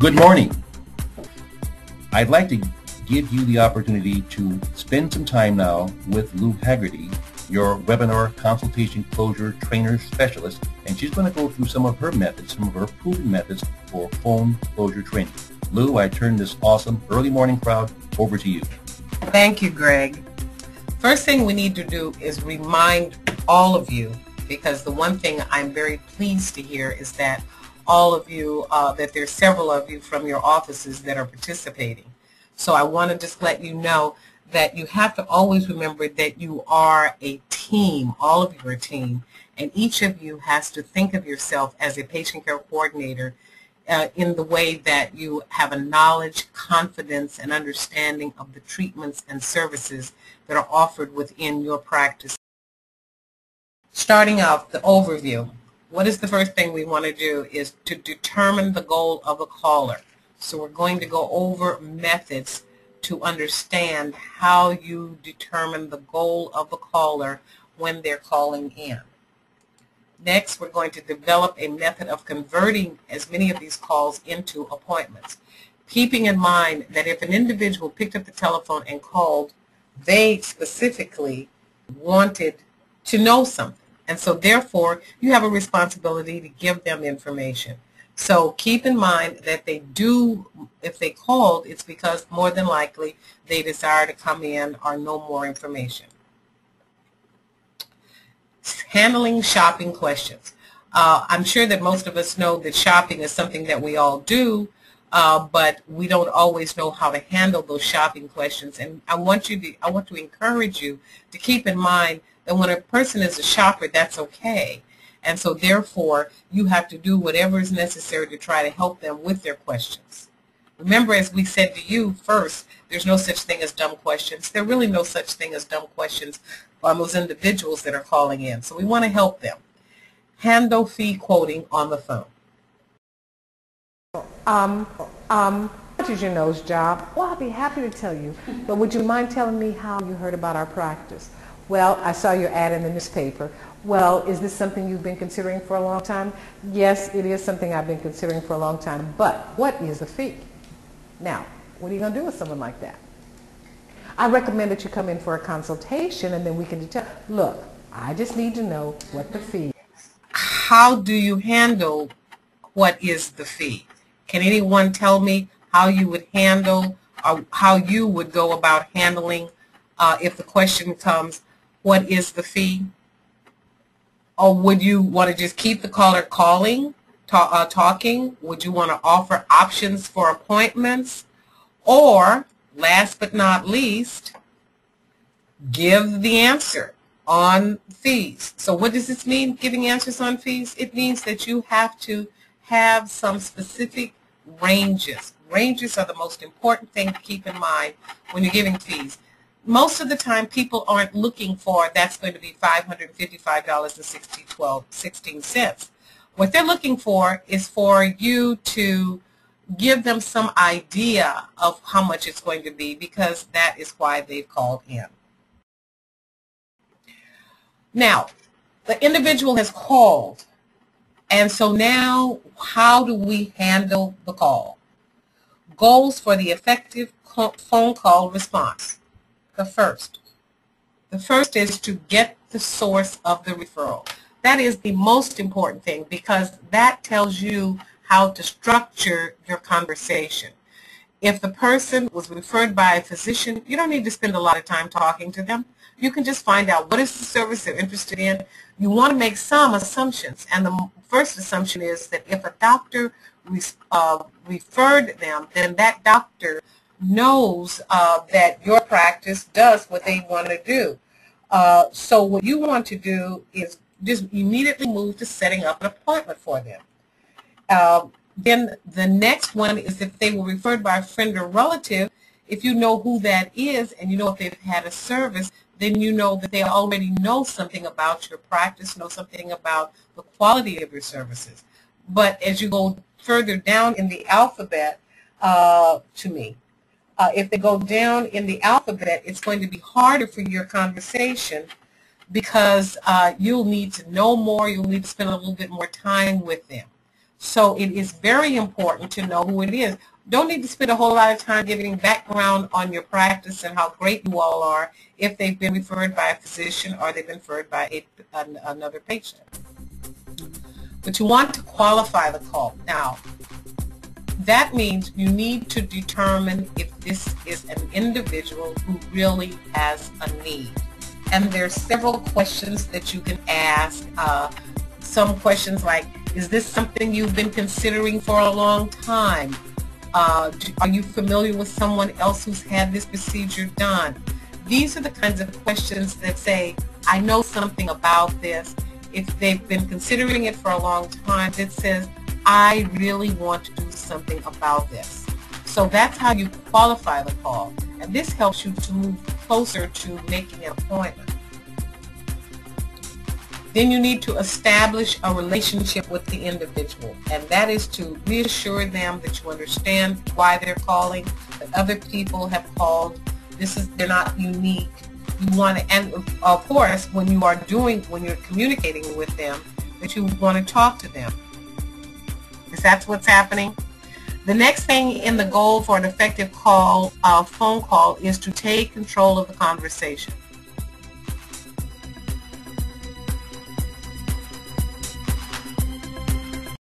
Good morning. I'd like to give you the opportunity to spend some time now with Lou Haggerty, your webinar consultation closure trainer specialist, and she's going to go through some of her methods, some of her proven methods for phone closure training. Lou, I turn this awesome early morning crowd over to you. Thank you, Greg. First thing we need to do is remind all of you, because the one thing I'm very pleased to hear is that all of you, that there's several of you from your offices that are participating. So I want to just let you know that you have to always remember that you are a team. All of you are a team, and each of you has to think of yourself as a patient care coordinator in the way that you have a knowledge, confidence, and understanding of the treatments and services that are offered within your practice. Starting out, the overview. What is the first thing we want to do is to determine the goal of a caller. So we're going to go over methods to understand how you determine the goal of a caller when they're calling in. Next, we're going to develop a method of converting as many of these calls into appointments. Keeping in mind that if an individual picked up the telephone and called, they specifically wanted to know something. And so therefore, you have a responsibility to give them information. So keep in mind that they do, if they called, it's because more than likely they desire to come in or know more information. Handling shopping questions. I'm sure that most of us know that shopping is something that we all do, but we don't always know how to handle those shopping questions. And I want to encourage you to keep in mind that when a person is a shopper, that's okay. And so therefore, you have to do whatever is necessary to try to help them with their questions. Remember, as we said to you first, there's no such thing as dumb questions. There's really no such thing as dumb questions on those individuals that are calling in. So we want to help them. Handle fee quoting on the phone. What is your nose job? Well, I'll be happy to tell you, but would you mind telling me how you heard about our practice? Well, I saw your ad in the newspaper. Well, is this something you've been considering for a long time? Yes, it is something I've been considering for a long time, but what is the fee? Now, what are you going to do with someone like that? I recommend that you come in for a consultation and then we can determine, look, I just need to know what the fee is. How do you handle what is the fee? Can anyone tell me how you would handle or how you would go about handling if the question comes, what is the fee? Or would you want to just keep the caller calling, talking? Would you want to offer options for appointments? Or, last but not least, give the answer on fees. So what does this mean, giving answers on fees? It means that you have to have some specific ranges. Ranges are the most important thing to keep in mind when you're giving fees. Most of the time, people aren't looking for that's going to be $555.16. What they're looking for is for you to give them some idea of how much it's going to be, because that is why they've called in. Now, the individual has called, and so now how do we handle the call? Goals for the effective phone call response. The first is to get the source of the referral. That is the most important thing, because that tells you how to structure your conversation. If the person was referred by a physician, you don't need to spend a lot of time talking to them. You can just find out what is the service they're interested in. You want to make some assumptions, and the first assumption is that if a doctor referred them, then that doctor knows that your practice does what they want to do. So what you want to do is just immediately move to setting up an appointment for them. Then the next one is if they were referred by a friend or relative. If you know who that is and you know if they've had a service, then you know that they already know something about your practice, know something about the quality of your services. But as you go further down in the alphabet, if they go down in the alphabet, it's going to be harder for your conversation, because you'll need to know more, you'll need to spend a little bit more time with them. So it is very important to know who it is. Don't need to spend a whole lot of time giving background on your practice and how great you all are if they've been referred by a physician or they've been referred by another patient. But you want to qualify the call. Now, that means you need to determine if this is an individual who really has a need. And there's several questions that you can ask. Some questions like, is this something you've been considering for a long time? Are you familiar with someone else who's had this procedure done? These are the kinds of questions that say, I know something about this. If they've been considering it for a long time, it says, I really want to do something about this. So that's how you qualify the call. And this helps you to move closer to making an appointment. Then you need to establish a relationship with the individual, and that is to reassure them that you understand why they're calling, that other people have called. They're not unique. You want to, and of course, when you're communicating with them, that you want to talk to them. Because that's what's happening. The next thing in the goal for an effective phone call is to take control of the conversation.